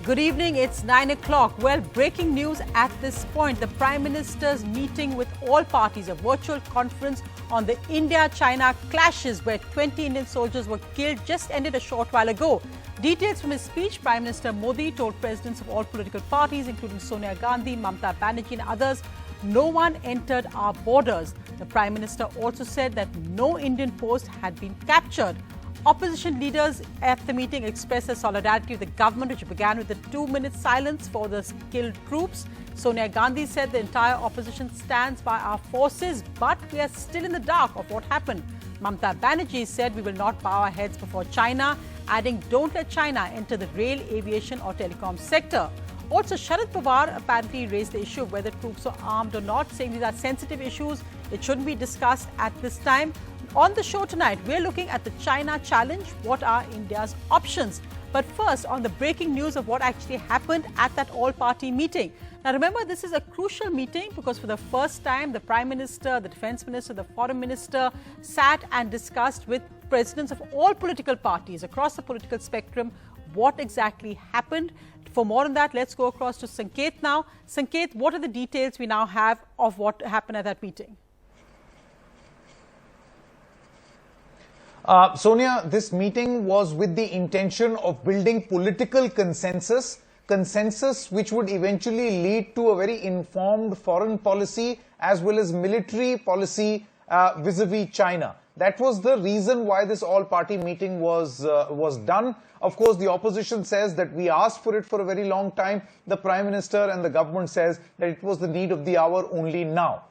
Good evening, it's 9 o'clock. Well, breaking news at this point. The Prime Minister's meeting with all parties, a virtual conference on the India-China clashes where 20 Indian soldiers were killed, just ended a short while ago. Details from his speech, Prime Minister Modi told presidents of all political parties, including Sonia Gandhi, Mamata Banerjee and others, no one entered our borders. The Prime Minister also said that no Indian post had been captured. Opposition leaders at the meeting expressed their solidarity with the government, which began with a 2-minute silence for the killed troops. Sonia Gandhi said the entire opposition stands by our forces, but we are still in the dark of what happened. Mamata Banerjee said we will not bow our heads before China, adding don't let China enter the rail, aviation or telecom sector. Also, Sharad Pawar apparently raised the issue of whether troops are armed or not, saying these are sensitive issues. It shouldn't be discussed at this time. On the show tonight, we're looking at the China challenge. What are India's options? But first, on the breaking news of what actually happened at that all-party meeting. Now, remember, this is a crucial meeting because for the first time, the Prime Minister, the Defence Minister, the Foreign Minister sat and discussed with presidents of all political parties across the political spectrum what exactly happened. For more on that, let's go across to Sanket now. Sanket, what are the details we now have of what happened at that meeting? Sonia, this meeting was with the intention of building political consensus which would eventually lead to a very informed foreign policy as well as military policy vis-a-vis China. That was the reason why this all-party meeting was done. Of course, the opposition says that we asked for it for a very long time. The Prime Minister and the government says that it was the need of the hour only now.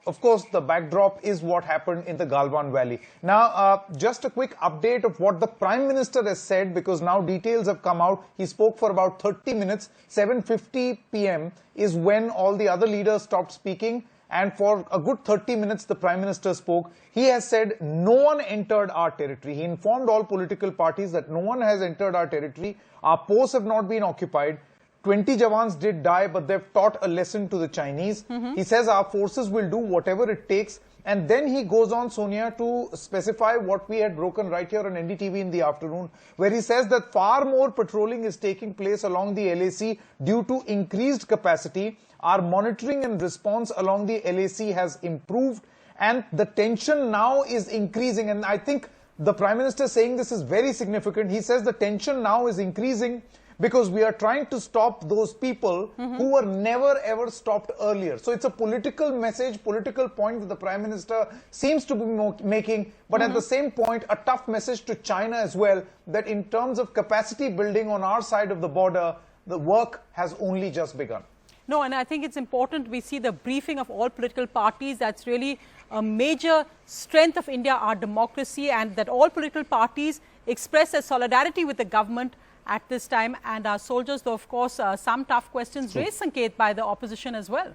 Of course, the backdrop is what happened in the Galwan Valley. Now, just a quick update of what the Prime Minister has said, because now details have come out. He spoke for about 30 minutes. 7:50 p.m. is when all the other leaders stopped speaking. And for a good 30 minutes, the Prime Minister spoke. He has said no one entered our territory. He informed all political parties that no one has entered our territory. Our posts have not been occupied. 20 Jawans did die, but they've taught a lesson to the Chinese. He says our forces will do whatever it takes. And then he goes on, Sonia, to specify what we had broken right here on NDTV in the afternoon, where he says that far more patrolling is taking place along the LAC due to increased capacity. Our monitoring and response along the LAC has improved, and the tension now is increasing. And I think the Prime Minister saying this is very significant. He says the tension now is increasing because we are trying to stop those people who were never ever stopped earlier. So it's a political message, political point that the Prime Minister seems to be making, but at the same point, a tough message to China as well, that in terms of capacity building on our side of the border, the work has only just begun. No, and I think it's important we see the briefing of all political parties. That's really a major strength of India, our democracy, and that all political parties express their solidarity with the government at this time, and our soldiers, though of course some tough questions raised, Sanket, by the opposition as well.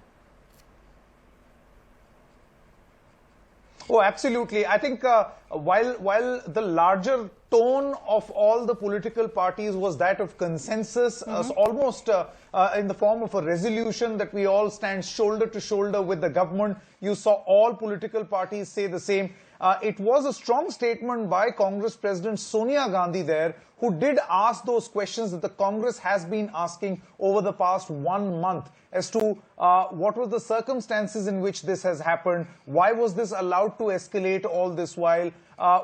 Oh, absolutely. I think while the larger tone of all the political parties was that of consensus, almost in the form of a resolution that we all stand shoulder to shoulder with the government, you saw all political parties say the same. It was a strong statement by Congress President Sonia Gandhi there, who did ask those questions that the Congress has been asking over the past 1 month as to what were the circumstances in which this has happened, why was this allowed to escalate all this while,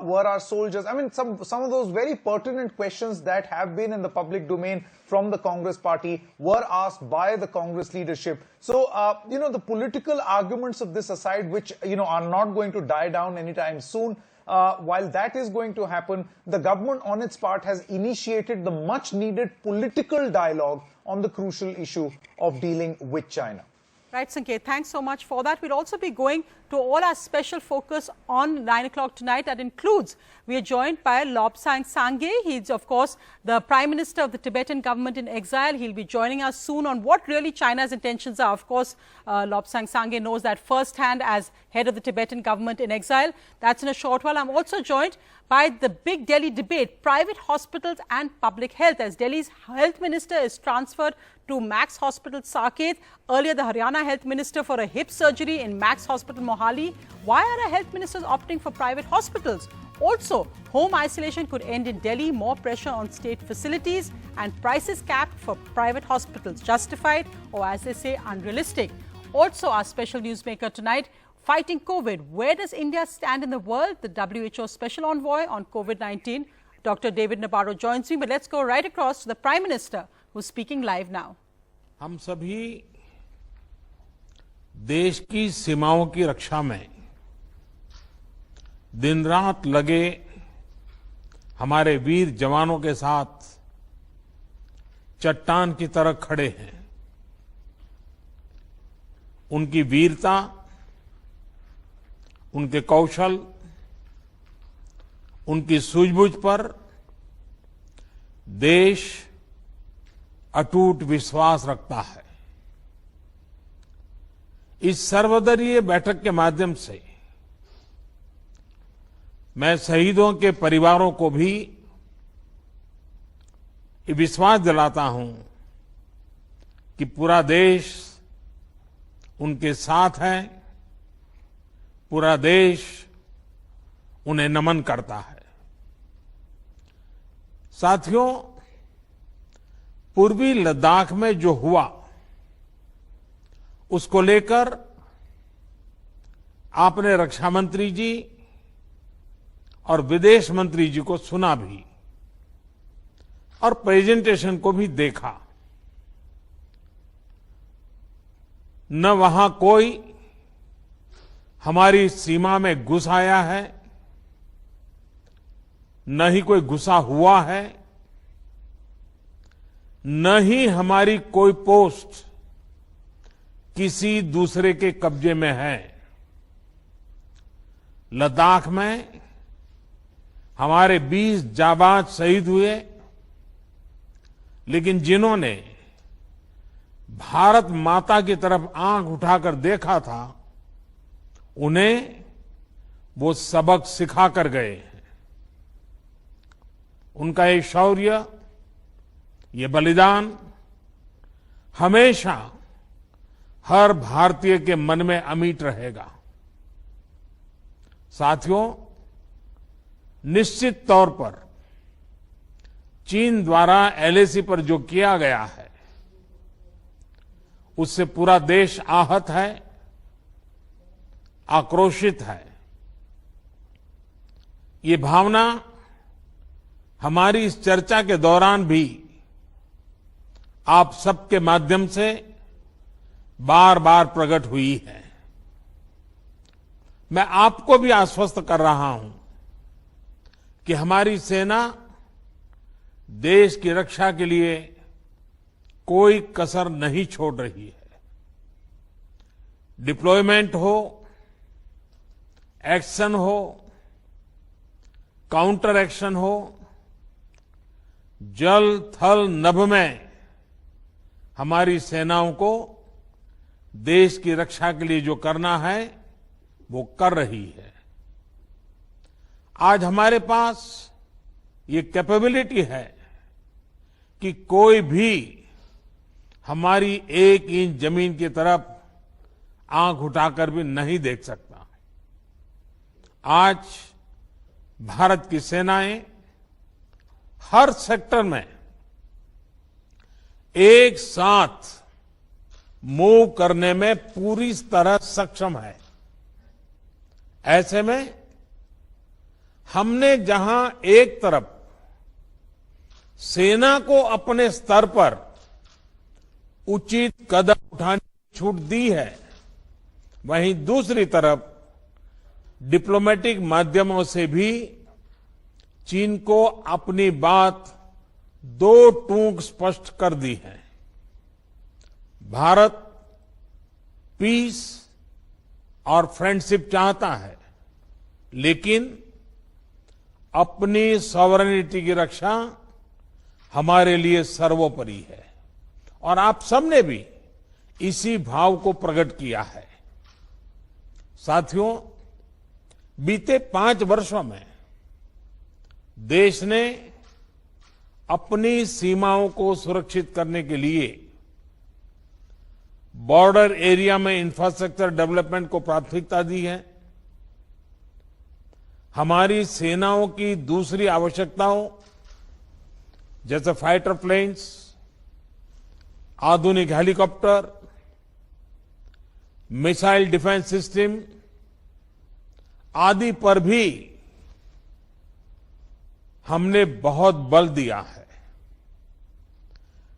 were our soldiers, I mean, some of those very pertinent questions that have been in the public domain from the Congress party were asked by the Congress leadership. So, the political arguments of this aside, which, are not going to die down anytime soon, while that is going to happen, the government on its part has initiated the much needed political dialogue on the crucial issue of dealing with China. Right, Sanket, thanks so much for that. We'll also be going to all our special focus on 9 o'clock tonight. That includes, we are joined by Lobsang Sangay. He's, of course, the Prime Minister of the Tibetan government in exile. He'll be joining us soon on what really China's intentions are. Of course, Lobsang Sangay knows that firsthand as head of the Tibetan government in exile. That's in a short while. I'm also joined by the big Delhi debate, private hospitals and public health, as Delhi's health minister is transferred to Max Hospital Saket. Earlier, the Haryana health minister for a hip surgery in Max Hospital Mohali. Why are our health ministers opting for private hospitals? Also, home isolation could end in Delhi, more pressure on state facilities, and prices capped for private hospitals. Justified, or as they say, unrealistic. Also, our special newsmaker tonight, fighting COVID. Where does India stand in the world? The WHO Special Envoy on COVID-19, Dr. David Nabarro, joins me. But let's go right across to the Prime Minister, who's speaking live now. हम सभी देश की सीमाओं की रक्षा में दिन रात लगे हमारे वीर जवानों के साथ चट्टान की तरह खड़े हैं। उनकी वीरता, उनके कौशल, उनकी सूझबूझ पर देश अटूट विश्वास रखता है। इस सर्वदलीय बैठक के माध्यम से मैं शहीदों के परिवारों को भी विश्वास दिलाता हूं कि पूरा देश उनके साथ है, पूरा देश उन्हें नमन करता है। साथियों, पूर्वी लद्दाख में जो हुआ उसको लेकर आपने रक्षा मंत्री जी और विदेश मंत्री जी को सुना भी और प्रेजेंटेशन को भी देखा। न वहां कोई हमारी सीमा में घुस आया है, न ही कोई घुसा हुआ है, न ही हमारी कोई पोस्ट किसी दूसरे के कब्जे में है। लद्दाख में हमारे 20 जाबाज शहीद हुए, लेकिन जिन्होंने भारत माता की तरफ आंख उठाकर देखा था, उन्हें वो सबक सिखा कर गए हैं। उनका ये शौर्य, ये बलिदान हमेशा हर भारतीय के मन में अमिट रहेगा। साथियों, निश्चित तौर पर चीन द्वारा एलएसी पर जो किया गया है, उससे पूरा देश आहत है, आक्रोशित है। ये भावना हमारी इस चर्चा के दौरान भी आप सबके माध्यम से बार बार प्रकट हुई है। मैं आपको भी आश्वस्त कर रहा हूं कि हमारी सेना देश की रक्षा के लिए कोई कसर नहीं छोड़ रही है। डिप्लॉयमेंट हो, एक्शन हो, काउंटर एक्शन हो, जल थल नभ में हमारी सेनाओं को देश की रक्षा के लिए जो करना है वो कर रही है। आज हमारे पास ये कैपेबिलिटी है कि कोई भी हमारी 1 इंच जमीन की तरफ आंख उठाकर भी नहीं देख सकता। आज भारत की सेनाएं हर सेक्टर में एक साथ मूव करने में पूरी तरह सक्षम है। ऐसे में हमने जहां एक तरफ सेना को अपने स्तर पर उचित कदम उठाने की छूट दी है, वहीं दूसरी तरफ डिप्लोमेटिक माध्यमों से भी चीन को अपनी बात दो टूक स्पष्ट कर दी है। भारत पीस और फ्रेंडशिप चाहता है, लेकिन अपनी सॉवरेनिटी की रक्षा हमारे लिए सर्वोपरि है और आप सबने भी इसी भाव को प्रकट किया है। साथियों, बीते 5 वर्षों में देश ने अपनी सीमाओं को सुरक्षित करने के लिए बॉर्डर एरिया में इंफ्रास्ट्रक्चर डेवलपमेंट को प्राथमिकता दी है। हमारी सेनाओं की दूसरी आवश्यकताओं जैसे फाइटर प्लेन्स, आधुनिक हेलीकॉप्टर, मिसाइल डिफेंस सिस्टम आदि पर भी हमने बहुत बल दिया है।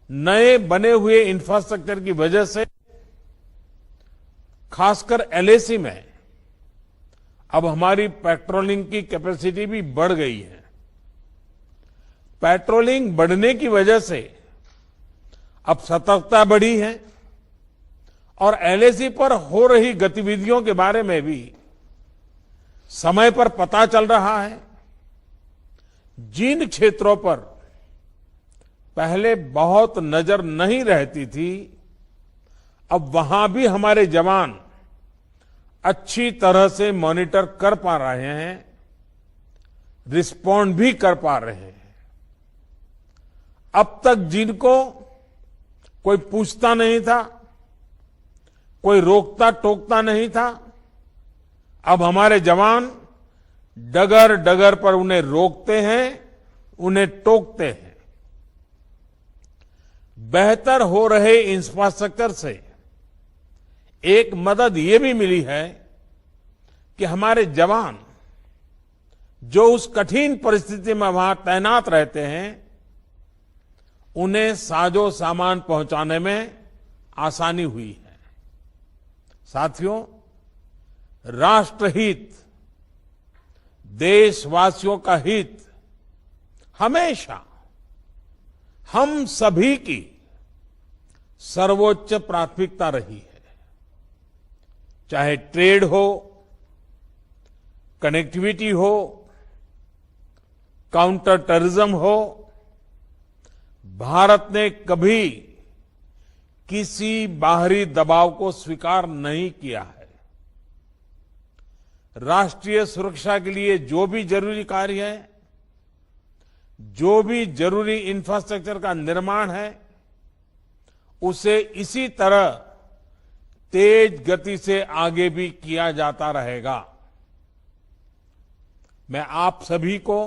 नए बने हुए इंफ्रास्ट्रक्चर की वजह से खासकर एलएसी में अब हमारी पेट्रोलिंग की कैपेसिटी भी बढ़ गई है। पेट्रोलिंग बढ़ने की वजह से अब सतर्कता बढ़ी है और एलएसी पर हो रही गतिविधियों के बारे में भी समय पर पता चल रहा है। जिन क्षेत्रों पर पहले बहुत नजर नहीं रहती थी, अब वहां भी हमारे जवान अच्छी तरह से मॉनिटर कर पा रहे हैं, रिस्पॉन्ड भी कर पा रहे हैं। अब तक जिनको कोई पूछता नहीं था, कोई रोकता टोकता नहीं था, अब हमारे जवान डगर डगर पर उन्हें रोकते हैं, उन्हें टोकते हैं। बेहतर हो रहे इंफ्रास्ट्रक्चर से एक मदद ये भी मिली है कि हमारे जवान जो उस कठिन परिस्थिति में वहां तैनात रहते हैं, उन्हें साजो सामान पहुंचाने में आसानी हुई है। साथियों, राष्ट्रहित, देशवासियों का हित हमेशा हम सभी की सर्वोच्च प्राथमिकता रही है। चाहे ट्रेड हो, कनेक्टिविटी हो, काउंटर टेररिज्म हो, भारत ने कभी किसी बाहरी दबाव को स्वीकार नहीं किया है। राष्ट्रीय सुरक्षा के लिए जो भी जरूरी कार्य है, जो भी जरूरी इंफ्रास्ट्रक्चर का निर्माण है, उसे इसी तरह तेज गति से आगे भी किया जाता रहेगा। मैं आप सभी को,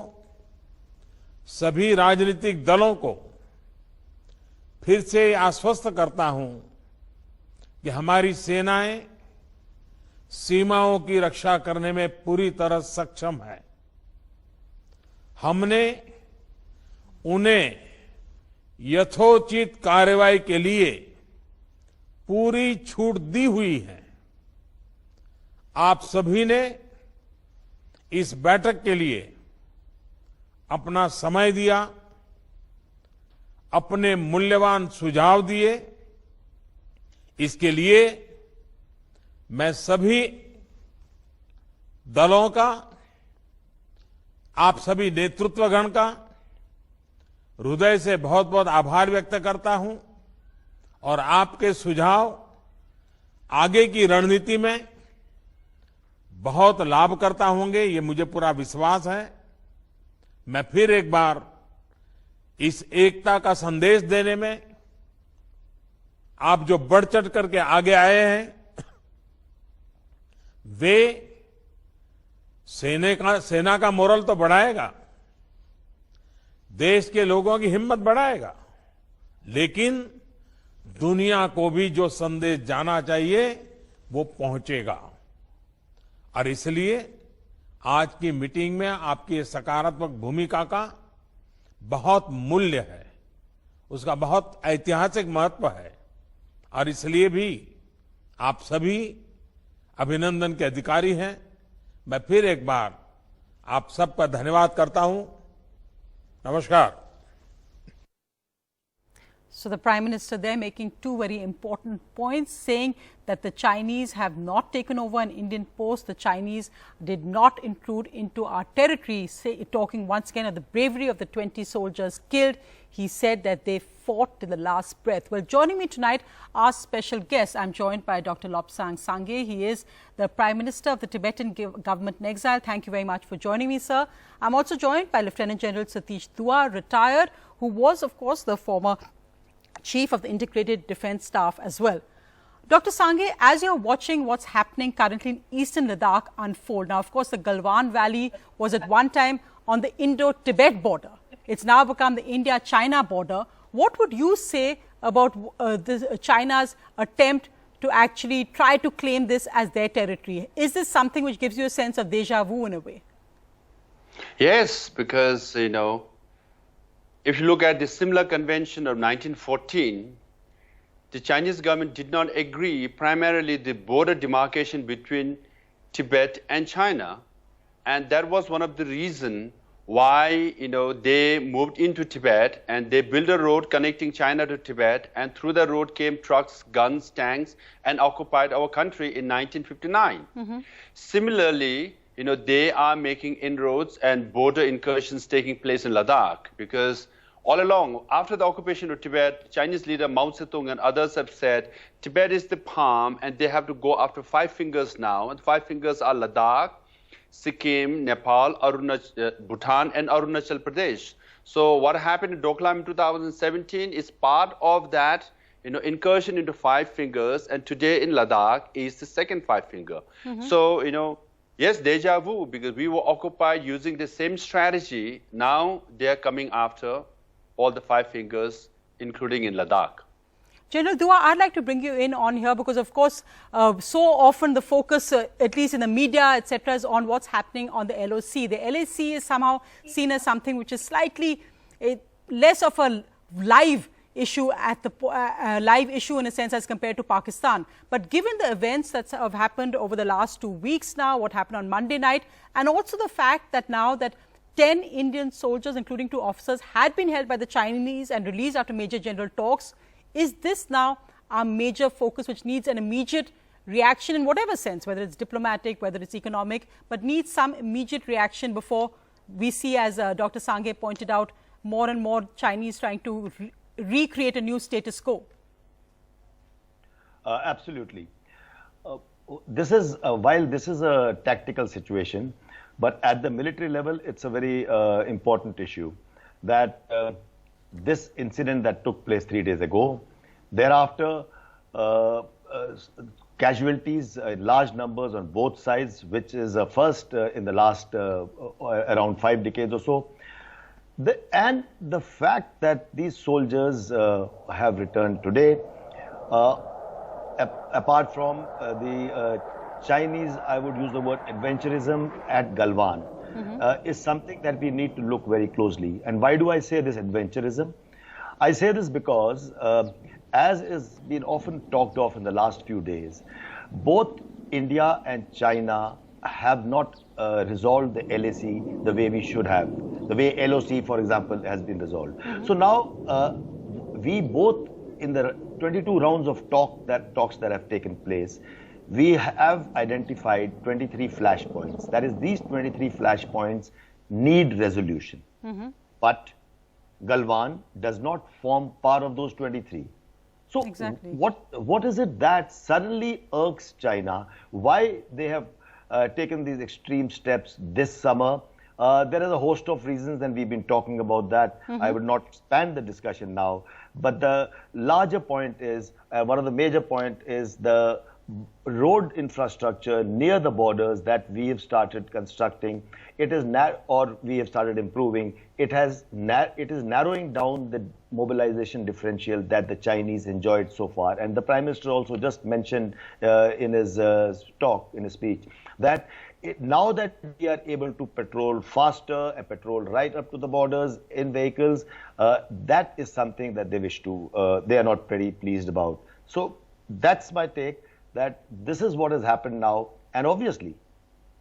सभी राजनीतिक दलों को फिर से आश्वस्त करता हूं कि हमारी सेनाएं सीमाओं की रक्षा करने में पूरी तरह सक्षम है। हमने उन्हें यथोचित कार्रवाई के लिए पूरी छूट दी हुई है। आप सभी ने इस बैठक के लिए अपना समय दिया, अपने मूल्यवान सुझाव दिए। इसके लिए मैं सभी दलों का, आप सभी नेतृत्वगण का हृदय से बहुत बहुत आभार व्यक्त करता हूं और आपके सुझाव आगे की रणनीति में बहुत लाभकर्ता होंगे, ये मुझे पूरा विश्वास है। मैं फिर एक बार इस एकता का संदेश देने में आप जो बढ़ चढ़ करके आगे आए हैं, वे सेना का मोरल तो बढ़ाएगा, देश के लोगों की हिम्मत बढ़ाएगा, लेकिन दुनिया को भी जो संदेश जाना चाहिए वो पहुंचेगा। और इसलिए आज की मीटिंग में आपकी सकारात्मक भूमिका का बहुत मूल्य है, उसका बहुत ऐतिहासिक महत्व है। और इसलिए भी आप सभी अभिनंदन के अधिकारी हैं। मैं फिर एक बार आप सबका धन्यवाद करता हूं। नमस्कार। So the Prime Minister there making two very important points, saying that the Chinese have not taken over an Indian post, the Chinese did not intrude into our territory, talking once again of the bravery of the 20 soldiers killed. He said that they fought to the last breath. Well, joining me tonight, our special guest, I'm joined by Dr. Lobsang Sangay. He is the Prime Minister of the Tibetan government in exile. Thank you very much for joining me, sir. I'm also joined by Lieutenant General Satish Dua, retired, who was, of course, the former Chief of the Integrated Defence Staff as well. Dr. Sangay, as you're watching what's happening currently in eastern Ladakh unfold, now, of course, the Galwan Valley was at one time on the Indo-Tibet border. It's now become the India-China border. What would you say about China's attempt to actually try to claim this as their territory? Is this something which gives you a sense of deja vu in a way? Yes, because, you know, if you look at the similar convention of 1914, the Chinese government did not agree primarily the border demarcation between Tibet and China. And that was one of the reasons why, you know, they moved into Tibet and they built a road connecting China to Tibet. And through the road came trucks, guns, tanks, and occupied our country in 1959. Similarly, you know, they are making inroads and border incursions taking place in Ladakh, because all along, after the occupation of Tibet, Chinese leader Mao Zedong and others have said Tibet is the palm and they have to go after 5 fingers now. And 5 fingers are Ladakh, Sikkim, Nepal, Bhutan, and Arunachal Pradesh. So what happened in Doklam in 2017 is part of that, you know, incursion into 5 fingers. And today in Ladakh is the second 5 finger. So, you know, yes, deja vu, because we were occupied using the same strategy. Now they are coming after all the 5 fingers, including in Ladakh. General Dua, I'd like to bring you in on here because, of course, so often the focus, at least in the media, etc., is on what's happening on the LOC. The LAC is somehow seen as something which is slightly less of a live issue live issue in a sense as compared to Pakistan. But given the events that have happened over the last 2 weeks now, what happened on Monday night, and also the fact that now that 10 Indian soldiers, including 2 officers, had been held by the Chinese and released after Major General talks. Is this now our major focus, which needs an immediate reaction in whatever sense, whether it's diplomatic, whether it's economic, but needs some immediate reaction before we see, as Dr. Sangay pointed out, more and more Chinese trying to recreate a new status quo? Absolutely. This is, while this is a tactical situation, but at the military level, it's a very important issue that this incident that took place 3 days ago, thereafter, casualties, large numbers on both sides, which is a first in the last around 5 decades or so. And the fact that these soldiers have returned today, apart from the Chinese, I would use the word adventurism at Galwan, is something that we need to look very closely. And why do I say this adventurism? I say this because, as is been often talked of in the last few days, both India and China have not resolved the LAC the way we should have, the way LOC, for example, has been resolved. So now, we both, in the 22 rounds of talks that have taken place, we have identified 23 flashpoints. That is, these 23 flashpoints need resolution. But Galwan does not form part of those 23. So what is it that suddenly irks China? Why they have taken these extreme steps this summer? There is a host of reasons, and we've been talking about that. I would not expand the discussion now. But the larger point is, one of the major point is the road infrastructure near the borders that we have started constructing. It is we have started improving. It is narrowing down the mobilization differential that the Chinese enjoyed so far. And the Prime Minister also just mentioned in his speech, that now that we are able to patrol faster and patrol right up to the borders in vehicles, that is something that they wish to, they are not very pleased about. So that's my take, that this is what has happened now. And obviously,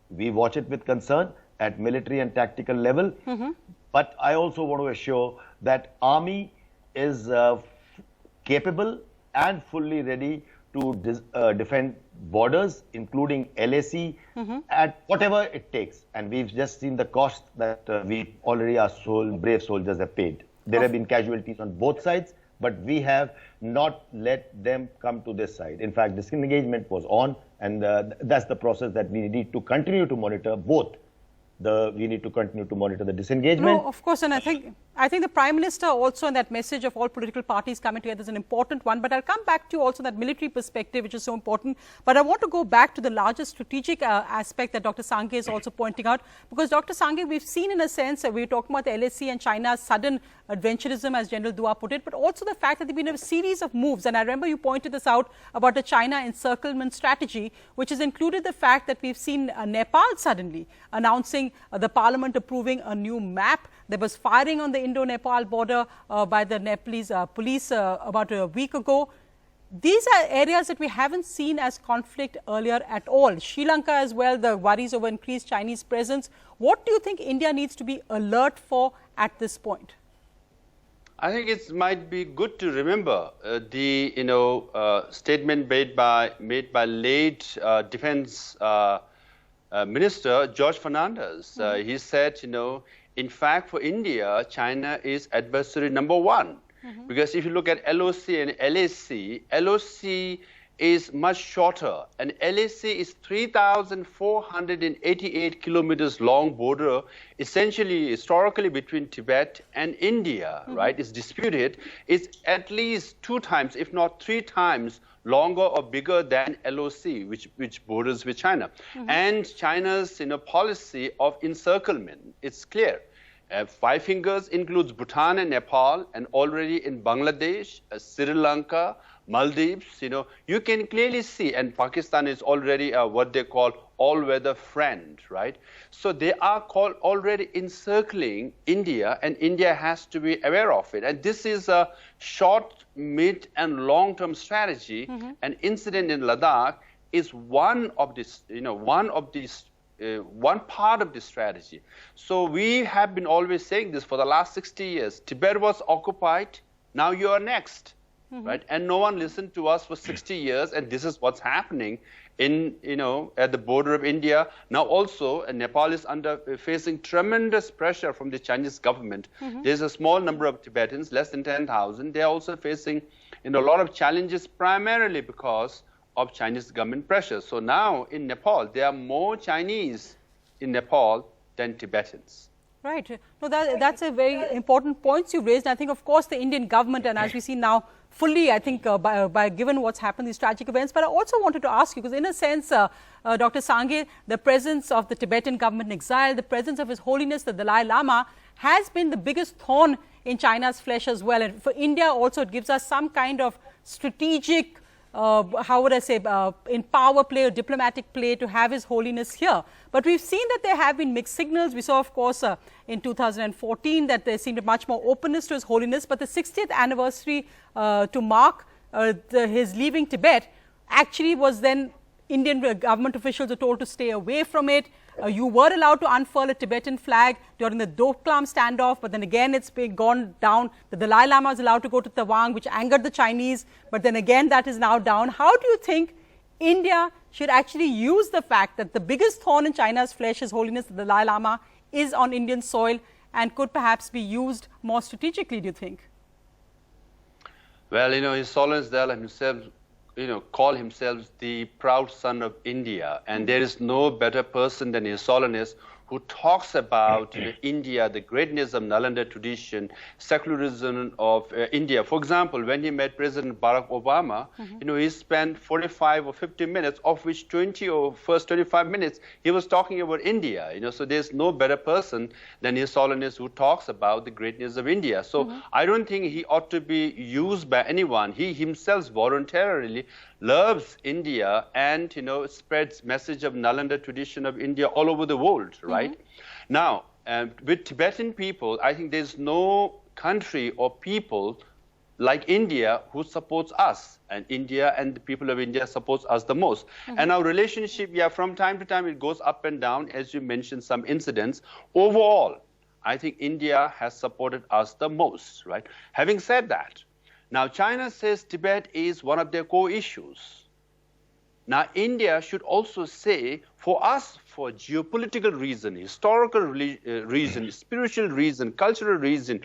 we watch it with concern at military and tactical level. But I also want to assure that Army is capable and fully ready to defend borders, including LAC, at whatever it takes. And we've just seen the cost that we already, our brave soldiers have paid. There have been casualties on both sides, but we have not let them come to this side. In fact, disengagement was on, and that's the process that we need to continue to monitor both. We need to continue to monitor the disengagement. No, of course, and I think I think the Prime Minister also, and that message of all political parties coming together is an important one. But I'll come back to also that military perspective, which is so important. But I want to go back to the larger strategic aspect that Dr. Sangay is also pointing out. Because Dr. Sangay, we've seen in a sense, we're talking about the LAC and China's sudden adventurism, as General Dua put it, but also the fact that there have been a series of moves. And I remember you pointed this out about the China encirclement strategy, which has included the fact that we've seen Nepal suddenly announcing the parliament approving a new map. There was firing on the Indo-Nepal border by the Nepalese police about a week ago. These are areas that we haven't seen as conflict earlier at all. Sri Lanka as well, the worries over increased Chinese presence. What do you think India needs to be alert for at this point? I think it might be good to remember the statement made by late Defense Minister George Fernandez. He said, in fact, for India, China is adversary number one. Because if you look at LOC and LAC, LOC is much shorter, and LAC is 3,488 kilometers long border, essentially historically between Tibet and India, right? It's disputed. It's at least 2 times, if not 3 times, longer or bigger than LOC, which borders with China. And China's policy of encirclement, it's clear. 5 fingers includes Bhutan and Nepal, and already in Bangladesh, Sri Lanka, Maldives, you can clearly see, and Pakistan is already what they call all-weather friend, right? So they are already encircling India, and India has to be aware of it. And this is a short, mid, and long-term strategy. An incident in Ladakh is one of this, one part of this strategy. So we have been always saying this for the last 60 years. Tibet was occupied, now you are next, right? And no one listened to us for 60 years, and this is what's happening in, at the border of India. Now also, Nepal is facing tremendous pressure from the Chinese government. There's a small number of Tibetans, less than 10,000. They're also facing, a lot of challenges, primarily because of Chinese government pressure. So now in Nepal, there are more Chinese in Nepal than Tibetans. Right. No, that's a very important point you raised. I think, of course, the Indian government, and as we see now, fully, I think, by given what's happened, these tragic events. But I also wanted to ask you, because in a sense, Dr. Sangay, the presence of the Tibetan government in exile, the presence of His Holiness, the Dalai Lama, has been the biggest thorn in China's flesh as well. And for India also, it gives us some kind of strategic how would I say, in power play or diplomatic play to have His Holiness here. But we've seen that there have been mixed signals. We saw, of course, in 2014 that there seemed much more openness to His Holiness. But the 60th anniversary to mark his leaving Tibet actually was then Indian government officials were told to stay away from it. You were allowed to unfurl a Tibetan flag during the Doklam standoff, but then again it's been gone down. The Dalai Lama is allowed to go to Tawang, which angered the Chinese, but then again that is now down. How do you think India should actually use the fact that the biggest thorn in China's flesh, His Holiness the Dalai Lama, is on Indian soil and could perhaps be used more strategically, do you think? Well, His Holiness the Dalai himself, call himself the proud son of India. And there is no better person than His Holiness who talks about India, the greatness of Nalanda tradition, secularism of India. For example, when he met President Barack Obama, he spent 45 or 50 minutes, of which 20 or first 25 minutes, he was talking about India. So there's no better person than His Holiness who talks about the greatness of India. So I don't think he ought to be used by anyone. He himself voluntarily loves India and, spreads message of Nalanda tradition of India all over the world, right? Now, with Tibetan people, I think there's no country or people like India who supports us, and India and the people of India supports us the most. And our relationship, from time to time, it goes up and down, as you mentioned, some incidents. Overall, I think India has supported us the most, right? Having said that, now, China says Tibet is one of their core issues. Now, India should also say, for us, for geopolitical reason, historical reason, spiritual reason, cultural reason,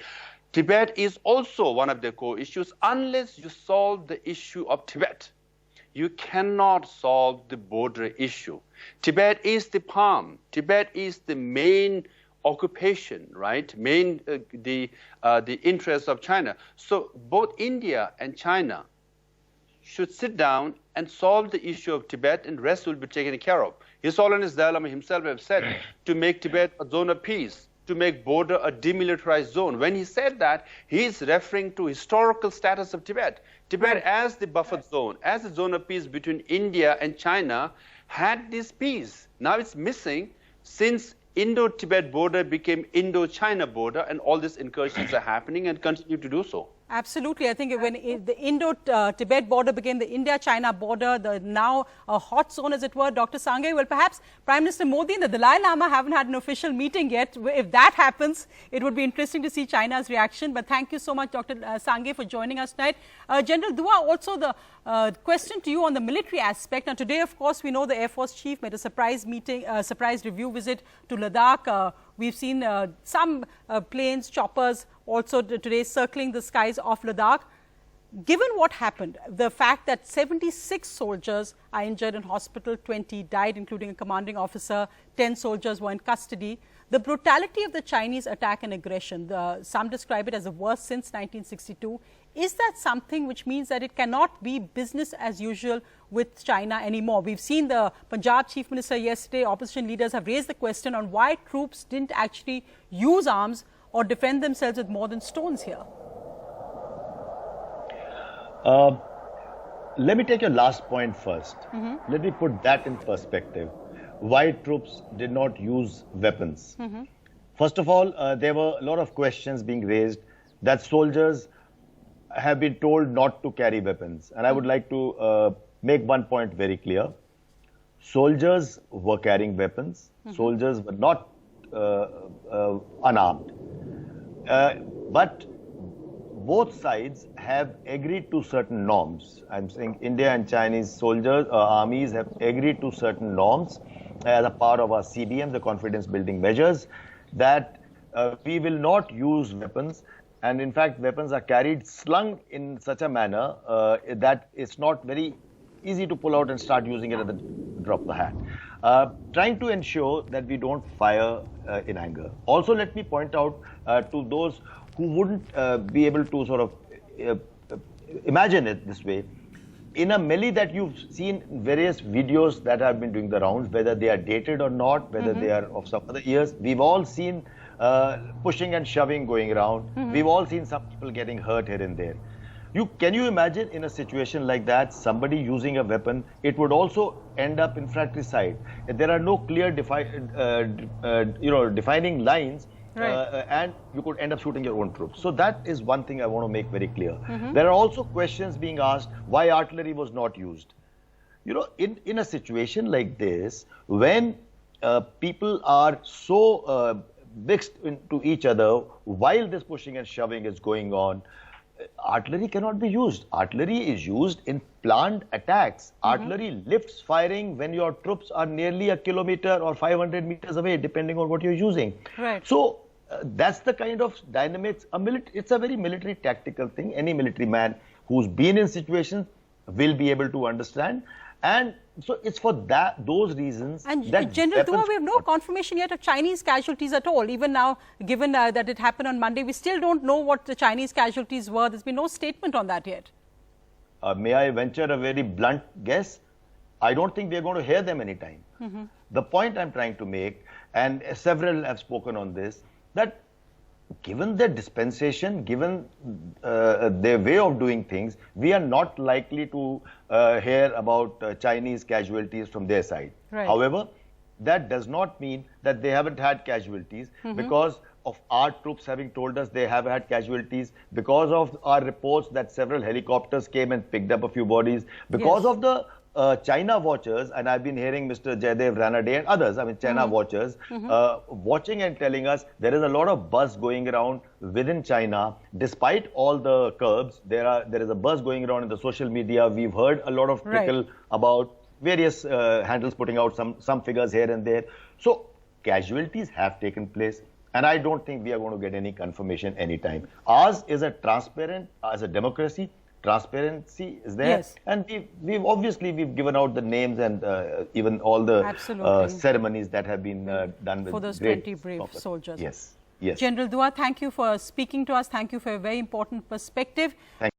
Tibet is also one of their core issues. Unless you solve the issue of Tibet, you cannot solve the border issue. Tibet is the palm. Tibet is the main occupation, right? The interests of China. So both India and China should sit down and solve the issue of Tibet, and rest will be taken care of. His Holiness Dalai Lama himself have said to make Tibet a zone of peace, to make border a demilitarized zone. When he said that, he is referring to historical status of Tibet. Tibet as the buffer zone, as a zone of peace between India and China, had this peace. Now it's missing since Indo-Tibet border became Indo-China border, and all these incursions are happening and continue to do so. Absolutely. I think when the Indo-Tibet border became the India-China border, the now a hot zone, as it were, Dr. Sangay, well, perhaps Prime Minister Modi and the Dalai Lama haven't had an official meeting yet. If that happens, it would be interesting to see China's reaction. But thank you so much, Dr. Sangay, for joining us tonight. General Dua, also the question to you on the military aspect. Now, today, of course, we know the Air Force Chief made a surprise meeting, surprise review visit to Ladakh. We've seen some planes, choppers, also today circling the skies of Ladakh. Given what happened, the fact that 76 soldiers are injured in hospital, 20 died, including a commanding officer, 10 soldiers were in custody, the brutality of the Chinese attack and aggression, some describe it as the worst since 1962. Is that something which means that it cannot be business as usual with China anymore? We've seen the Punjab Chief Minister yesterday, opposition leaders have raised the question on why troops didn't actually use arms or defend themselves with more than stones here. Let me take your last point first. Let me put that in perspective. Why troops did not use weapons? First of all, there were a lot of questions being raised that soldiers have been told not to carry weapons. And I would like to make one point very clear. Soldiers were carrying weapons. Soldiers were not unarmed. But both sides have agreed to certain norms. I'm saying India and Chinese soldiers, armies have agreed to certain norms as a part of our CBM, the confidence building measures, that we will not use weapons. And in fact, weapons are carried slung in such a manner that it's not very easy to pull out and start using it at the drop of the hat. Trying to ensure that we don't fire in anger. Also, let me point out to those who wouldn't be able to sort of imagine it this way. In a melee that you've seen various videos that have been doing the rounds, whether they are dated or not, whether they are of some other years, we've all seen pushing and shoving going around. We've all seen some people getting hurt here and there. Can you imagine in a situation like that, somebody using a weapon? It would also end up in fratricide. There are no clear defining lines, and you could end up shooting your own troops. So that is one thing I want to make very clear. There are also questions being asked why artillery was not used. You know, in a situation like this, when people are so mixed into each other while this pushing and shoving is going on, artillery cannot be used. Artillery is used in planned attacks. Artillery lifts firing when your troops are nearly a kilometer or 500 meters away, depending on what you're using. So that's the kind of dynamics. It's a very military tactical thing. Any military man who's been in situations will be able to understand. And so it's for those reasons. And General Dua, we have no confirmation yet of Chinese casualties at all. Even now, given that it happened on Monday, we still don't know what the Chinese casualties were. There's been no statement on that yet. May I venture a very blunt guess? I don't think we're going to hear them anytime. The point I'm trying to make, and several have spoken on this, that given their dispensation, given their way of doing things, we are not likely to hear about Chinese casualties from their side. However, that does not mean that they haven't had casualties because of our troops having told us they have had casualties, because of our reports that several helicopters came and picked up a few bodies, because of the China watchers, and I've been hearing Mr. Jaidev Ranade and others, I mean China watchers, watching and telling us there is a lot of buzz going around within China. Despite all the curbs, there is a buzz going around in the social media. We've heard a lot of trickle about various handles putting out some figures here and there. So casualties have taken place, and I don't think we are going to get any confirmation anytime. Ours is a transparent, as a democracy, transparency is there. Yes. And we've obviously given out the names and even all the ceremonies that have been done with for those great 20 brave soldiers. Yes. Yes. General Dua, thank you for speaking to us. Thank you for a very important perspective. Thank you.